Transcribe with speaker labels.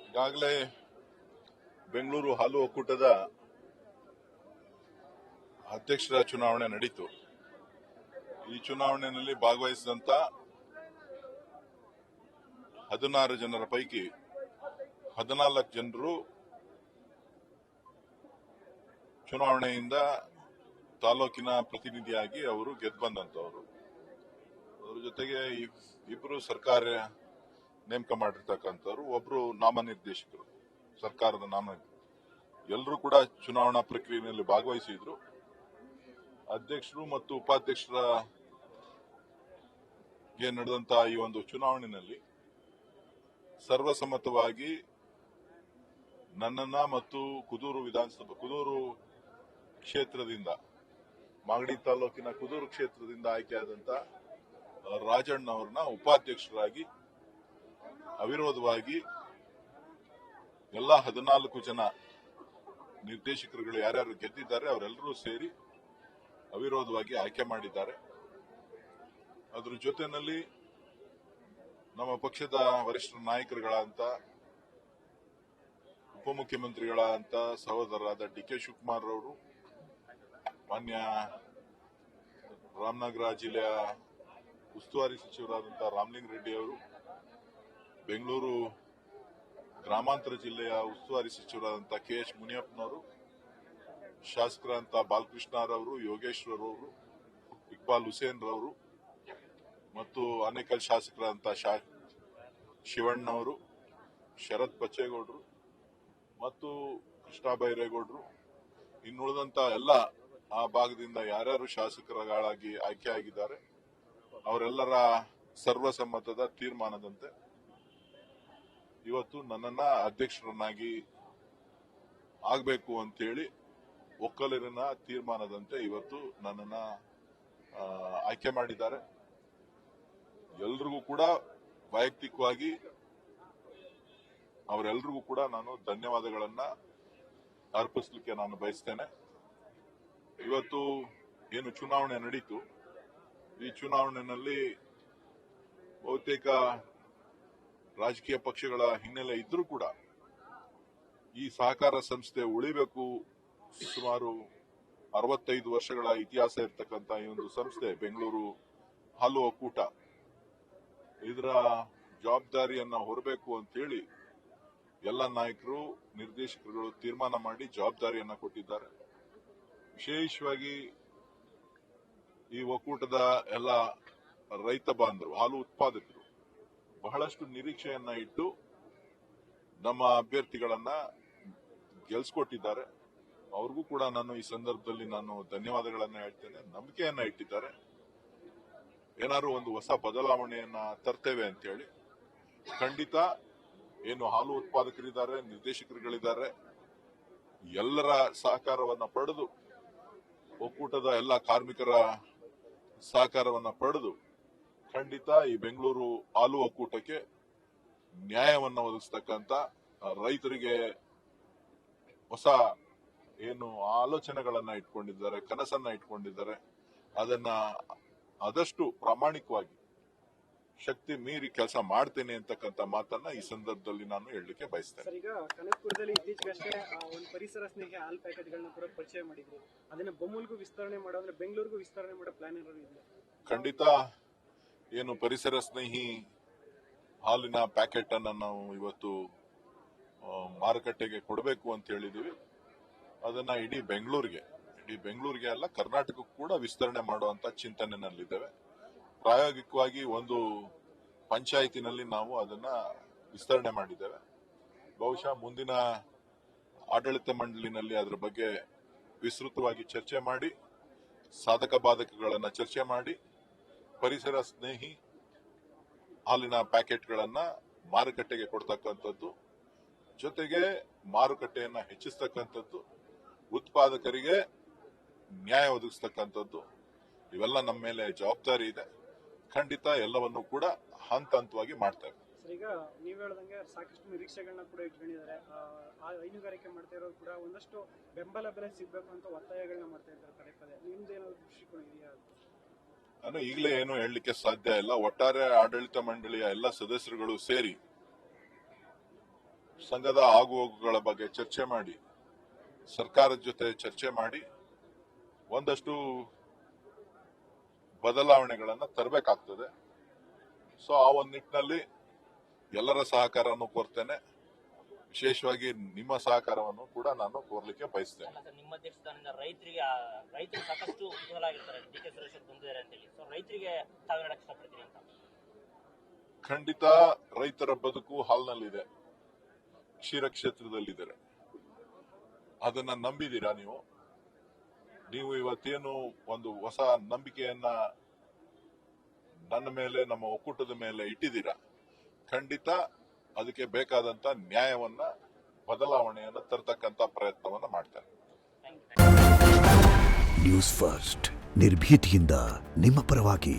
Speaker 1: ಈಗಾಗಲೇ ಬೆಂಗಳೂರು ಹಾಲು ಒಕ್ಕೂಟದ ಅಧ್ಯಕ್ಷರ ಚುನಾವಣೆ ನಡೀತು. ಈ ಚುನಾವಣೆಯಲ್ಲಿ ಭಾಗವಹಿಸಿದಂತ 16 ಜನರ ಪೈಕಿ 14 ಜನರು ಚುನಾವಣೆಯಿಂದ ತಾಲೂಕಿನ ಪ್ರತಿನಿಧಿಯಾಗಿ ಅವರು ಗೆದ್ದು ಬಂದಂತವರು. ಅದರ ಜೊತೆಗೆ ಇಬ್ಬರು ಸರ್ಕಾರ ನೇಮಕ ಮಾಡಿರ್ತಕ್ಕಂಥವ್ರು, ಒಬ್ರು ನಾಮನಿರ್ದೇಶಕರು, ಸರ್ಕಾರದ ಎಲ್ಲರೂ ಕೂಡ ಚುನಾವಣಾ ಪ್ರಕ್ರಿಯೆಯಲ್ಲಿ ಭಾಗವಹಿಸಿದ್ರು. ಅಧ್ಯಕ್ಷರು ಮತ್ತು ಉಪಾಧ್ಯಕ್ಷರ ನಡೆದಂತಹ ಈ ಒಂದು ಚುನಾವಣೆಯಲ್ಲಿ ಸರ್ವಸಮ್ಮತವಾಗಿ ನನ್ನನ್ನ ಮತ್ತು ಕುದೂರು ಕ್ಷೇತ್ರದಿಂದ, ಮಾಗಡಿ ತಾಲೂಕಿನ ಕುದೂರು ಕ್ಷೇತ್ರದಿಂದ ಆಯ್ಕೆಯಾದಂತ ರಾಜಣ್ಣ ಅವರನ್ನ ಉಪಾಧ್ಯಕ್ಷರಾಗಿ ಅವಿರೋಧವಾಗಿ ಎಲ್ಲ 14 ಜನ ನಿರ್ದೇಶಕರುಗಳು ಯಾರ್ಯಾರು ಗೆದ್ದಿದ್ದಾರೆ ಅವರೆಲ್ಲರೂ ಸೇರಿ ಅವಿರೋಧವಾಗಿ ಆಯ್ಕೆ ಮಾಡಿದ್ದಾರೆ. ಅದರ ಜೊತೆಯಲ್ಲಿ ನಮ್ಮ ಪಕ್ಷದ ವರಿಷ್ಠ ನಾಯಕರುಗಳಂತ ಉಪಮುಖ್ಯಮಂತ್ರಿಗಳಂತ ಸಹೋದರರಾದ ಡಿ.ಕೆ. ಶಿವಕುಮಾರ್ ಅವರು, ಮಾನ್ಯ ರಾಮನಗರ ಜಿಲ್ಲೆಯ ಉಸ್ತುವಾರಿ ಸಚಿವರಾದಂತಹ ರಾಮಲಿಂಗ ರೆಡ್ಡಿ ಅವರು, ಬೆಂಗಳೂರು ಗ್ರಾಮಾಂತರ ಜಿಲ್ಲೆಯ ಉಸ್ತುವಾರಿ ಸಚಿವರಾದಂತಹ ಕೆ.ಎಚ್. ಮುನಿಯಪ್ಪನವರು, ಶಾಸಕರಂತ ಬಾಲಕೃಷ್ಣರವರು, ಯೋಗೇಶ್ವರವರು, ಇಕ್ಬಾಲ್ ಹುಸೇನ್ ರವರು ಮತ್ತು ಅನೇಕ ಶಾಸಕರಂತ ಶಿವಣ್ಣವರು, ಶರತ್ ಬಚ್ಚೇಗೌಡರು ಮತ್ತು ಕೃಷ್ಣ ಬೈರೇಗೌಡರು, ಇನ್ನುಳಿದಂತ ಎಲ್ಲ ಆ ಭಾಗದಿಂದ ಯಾರ್ಯಾರು ಶಾಸಕರುಗಳಾಗಿ ಆಯ್ಕೆಯಾಗಿದ್ದಾರೆ ಅವರೆಲ್ಲರ ಸರ್ವಸಮ್ಮತದ ತೀರ್ಮಾನದಂತೆ ಇವತ್ತು ನನ್ನನ್ನ ಅಧ್ಯಕ್ಷರನ್ನಾಗಿ ಆಗಬೇಕು ಅಂತೇಳಿ ಒಕ್ಕಲಿಗರ ತೀರ್ಮಾನದಂತೆ ಇವತ್ತು ನನ್ನನ್ನ ಆಯ್ಕೆ ಮಾಡಿದ್ದಾರೆ. ಎಲ್ರಿಗೂ ಕೂಡ ವೈಯಕ್ತಿಕವಾಗಿ ಅವರೆಲ್ಲರಿಗೂ ಕೂಡ ನಾನು ಧನ್ಯವಾದಗಳನ್ನ ಅರ್ಪಿಸಲಿಕ್ಕೆ ನಾನು ಬಯಸ್ತೇನೆ. ಇವತ್ತು ಏನು ಚುನಾವಣೆ ನಡೀತು, ಈ ಚುನಾವಣೆಯಲ್ಲಿ ಬಹುತೇಕ ರಾಜಕೀಯ ಪಕ್ಷಗಳ ಹಿನ್ನೆಲೆ ಇದ್ರೂ ಕೂಡ ಈ ಸಹಕಾರ ಸಂಸ್ಥೆ ಉಳಿಬೇಕು. ಸುಮಾರು 65 ವರ್ಷಗಳ ಇತಿಹಾಸ ಇರತಕ್ಕಂತ ಈ ಒಂದು ಸಂಸ್ಥೆ ಬೆಂಗಳೂರು ಹಾಲು ಒಕ್ಕೂಟ, ಇದರ ಜವಾಬ್ದಾರಿಯನ್ನ ಹೊರಬೇಕು ಅಂತೇಳಿ ಎಲ್ಲ ನಾಯಕರು, ನಿರ್ದೇಶಕರುಗಳು ತೀರ್ಮಾನ ಮಾಡಿ ಜವಾಬ್ದಾರಿಯನ್ನ ಕೊಟ್ಟಿದ್ದಾರೆ. ವಿಶೇಷವಾಗಿ ಈ ಒಕ್ಕೂಟದ ಎಲ್ಲ ರೈತ ಬಾಂಧವರು, ಹಾಲು ಉತ್ಪಾದಕರು ಬಹಳಷ್ಟು ನಿರೀಕ್ಷೆಯನ್ನ ಇಟ್ಟು ನಮ್ಮ ಅಭ್ಯರ್ಥಿಗಳನ್ನ ಗೆಲ್ಸ್ಕೊಟ್ಟಿದ್ದಾರೆ. ಅವ್ರಿಗೂ ಕೂಡ ನಾನು ಈ ಸಂದರ್ಭದಲ್ಲಿ ನಾನು ಧನ್ಯವಾದಗಳನ್ನ ಹೇಳ್ತೇನೆ. ನಂಬಿಕೆಯನ್ನ ಇಟ್ಟಿದ್ದಾರೆ, ಏನಾದ್ರು ಒಂದು ಹೊಸ ಬದಲಾವಣೆಯನ್ನ ತರ್ತೇವೆ ಅಂತ ಹೇಳಿ. ಖಂಡಿತ ಏನು ಹಾಲು ಉತ್ಪಾದಕರಿದ್ದಾರೆ, ನಿರ್ದೇಶಕರುಗಳಿದ್ದಾರೆ, ಎಲ್ಲರ ಸಹಕಾರವನ್ನ ಪಡೆದು, ಒಕ್ಕೂಟದ ಎಲ್ಲ ಕಾರ್ಮಿಕರ ಸಹಕಾರವನ್ನ ಪಡೆದು ಖಂಡಿತ ಈ ಬೆಂಗಳೂರು ಹಾಲು ಒಕ್ಕೂಟಕ್ಕೆ ನ್ಯಾಯವನ್ನ ಒದಗಿಸ್ತಕ್ಕಂತ, ರೈತರಿಗೆ ಹೊಸ ಏನು ಆಲೋಚನೆಗಳನ್ನ ಇಟ್ಕೊಂಡಿದ್ದಾರೆ, ಕನಸನ್ನ ಇಟ್ಕೊಂಡಿದ್ದಾರೆ, ಅದನ್ನ ಆದಷ್ಟು ಪ್ರಾಮಾಣಿಕವಾಗಿ ಶಕ್ತಿ ಮೀರಿ ಕೆಲಸ ಮಾಡ್ತೇನೆ ಅಂತಕ್ಕಂಥ ಮಾತನ್ನ ಈ ಸಂದರ್ಭದಲ್ಲಿ ನಾನು ಹೇಳಲಿಕ್ಕೆ ಬಯಸ್ತೇನೆ.
Speaker 2: ಈಗ ಕನಕಪುರದಲ್ಲಿ ಇತ್ತೀಚೆಗಷ್ಟೇ ಒಂದು ಪರಿಸರ ಸ್ನೇಹಿ ಹಾಲ್ ಪ್ಯಾಕೆಟ್ಗಳನ್ನ ಕೂಡ ಪರಿಚಯ ಮಾಡಿದ್ರು. ಅದನ್ನ ಬೊಮ್ಮಲ್ಗೂ ವಿಸ್ತರಣೆ ಮಾಡೋ, ಅಂದ್ರೆ ಬೆಂಗಳೂರಿಗೂ ವಿಸ್ತರಣೆ ಮಾಡೋ ಪ್ಲಾನ್ ಏನಾದ್ರು ಇದೆ?
Speaker 1: ಖಂಡಿತ ಏನು ಪರಿಸರ ಸ್ನೇಹಿ ಹಾಲಿನ ಪ್ಯಾಕೆಟ್ ಅನ್ನ ನಾವು ಇವತ್ತು ಮಾರುಕಟ್ಟೆಗೆ ಕೊಡಬೇಕು ಅಂತ ಹೇಳಿದೀವಿ. ಅದನ್ನ ಇಡೀ ಬೆಂಗಳೂರಿಗೆ ಅಲ್ಲ, ಕರ್ನಾಟಕಕ್ಕೂ ಕೂಡ ವಿಸ್ತರಣೆ ಮಾಡುವಂತ ಚಿಂತನೆಯಲ್ಲಿದ್ದೇವೆ. ಪ್ರಾಯೋಗಿಕವಾಗಿ ಒಂದು ಪಂಚಾಯತಿನಲ್ಲಿ ನಾವು ಅದನ್ನ ವಿಸ್ತರಣೆ ಮಾಡಿದ್ದೇವೆ. ಬಹುಶಃ ಮುಂದಿನ ಆಡಳಿತ ಮಂಡಳಿನಲ್ಲಿ ಅದರ ಬಗ್ಗೆ ವಿಸ್ತೃತವಾಗಿ ಚರ್ಚೆ ಮಾಡಿ, ಸಾಧಕ ಬಾಧಕಗಳನ್ನ ಚರ್ಚೆ ಮಾಡಿ, ಪರಿಸರ ಸ್ನೇಹಿ ಹಾಲಿನ ಪ್ಯಾಕೆಟ್ಗಳನ್ನ ಮಾರುಕಟ್ಟೆಗೆ ಕೊಡ್ತಕ್ಕಂಥದ್ದು, ಜೊತೆಗೆ ಮಾರುಕಟ್ಟೆಯನ್ನ ಹೆಚ್ಚಿಸ್ತಕ್ಕಂಥದ್ದು, ಉತ್ಪಾದಕರಿಗೆ ನ್ಯಾಯ ಒದಗಿಸ್ತಕ್ಕಂಥದ್ದು, ಇವೆಲ್ಲ ನಮ್ಮ ಮೇಲೆ ಜವಾಬ್ದಾರಿ ಇದೆ. ಖಂಡಿತ ಎಲ್ಲವನ್ನು ಕೂಡ ಹಂತವಾಗಿ ಮಾಡ್ತೇವೆ.
Speaker 2: ಈಗ ನೀವು ಹೇಳ್ದಂಗೆ ಸಾಕಷ್ಟು ನಿರೀಕ್ಷೆಗಳನ್ನ ಕೂಡ ಇಟ್ಕೊಂಡಿದ್ದಾರೆ. ಹೈನುಗಾರಿಕೆ ಮಾಡ್ತಾ ಇರೋರು ಕೂಡ ಒಂದಷ್ಟು ಬೆಂಬಲ ಬೆಲೆ ಸಿಗ್ಬೇಕು ಅಂತ ಒತ್ತಾಯಗಳನ್ನ ಮಾಡ್ತಾ ಇದ್ದಾರೆ ಪದೇ ಪದೇ. ನಿಮ್ದೇನಾದ್ರು ದೃಷ್ಟಿಕೋನ ಇದೆಯಾ?
Speaker 1: ನಾನು ಈಗಲೇ ಏನು ಹೇಳಲಿಕ್ಕೆ ಸಾಧ್ಯ ಇಲ್ಲ. ಒಟ್ಟಾರೆ ಆಡಳಿತ ಮಂಡಳಿಯ ಎಲ್ಲ ಸದಸ್ಯರುಗಳು ಸೇರಿ ಸಂಘದ ಆಗುಹೋಗುಗಳ ಬಗ್ಗೆ ಚರ್ಚೆ ಮಾಡಿ, ಸರ್ಕಾರದ ಜೊತೆ ಚರ್ಚೆ ಮಾಡಿ ಒಂದಷ್ಟು ಬದಲಾವಣೆಗಳನ್ನ ತರಬೇಕಾಗ್ತದೆ. ಸೊ ಆ ಒಂದು ನಿಟ್ಟಿನಲ್ಲಿ ಎಲ್ಲರ ಸಹಕಾರವನ್ನು ಕೋರ್ತೇನೆ. ವಿಶೇಷವಾಗಿ ನಿಮ್ಮ ಸಹಕಾರವನ್ನು ಕೂಡ ನಾನು ಕೋರ್ಲಿಕ್ಕೆ ಬಯಸ್ತೇನೆ.
Speaker 3: ನಿಮ್ಮ ಅಧ್ಯಕ್ಷಸ್ಥಾನದಿಂದ ರೈತರು ಸಾಕಷ್ಟು ಕುತೂಹಲ ಆಗಿರ್ತಾರೆ, ಡಿ ಕೆ ಸುರೇಶ್ ಬಂದಿದ್ದಾರೆ ಅಂತೇಳಿ. ಸೊ ರೈತರಿಗೆ ತಾವು ಹೇಳಕ್ ಇಷ್ಟಪಡ್ತೀನಿ ಅಂತ.
Speaker 1: ಖಂಡಿತ ರೈತರ ಬದುಕು ಹಾಲ್ನಲ್ಲಿದೆ, ಕ್ಷೀರ ಕ್ಷೇತ್ರದಲ್ಲಿದ್ದಾರೆ. ಅದನ್ನ ನಂಬಿದ್ದೀರಾ ನೀವು? ನೀವು ಇವತ್ತೇನು ಒಂದು ಹೊಸ ನಂಬಿಕೆಯನ್ನ ನನ್ನ ಮೇಲೆ, ನಮ್ಮ ಒಕ್ಕೂಟದ ಮೇಲೆ ಇಟ್ಟಿದ್ದೀರಾ. ಖಂಡಿತ ಅದಕ್ಕೆ ಬೇಕಾದಂತ ನ್ಯಾಯವನ್ನ, ಬದಲಾವಣೆಯನ್ನು ತರ್ತಕ್ಕಂತ ಪ್ರಯತ್ನವನ್ನ ಮಾಡ್ತಾರೆ.
Speaker 4: ನ್ಯೂಸ್ ಫಸ್ಟ್ ನಿರ್ಭೀತಿಯಿಂದ ನಿಮ್ಮ ಪರವಾಗಿ.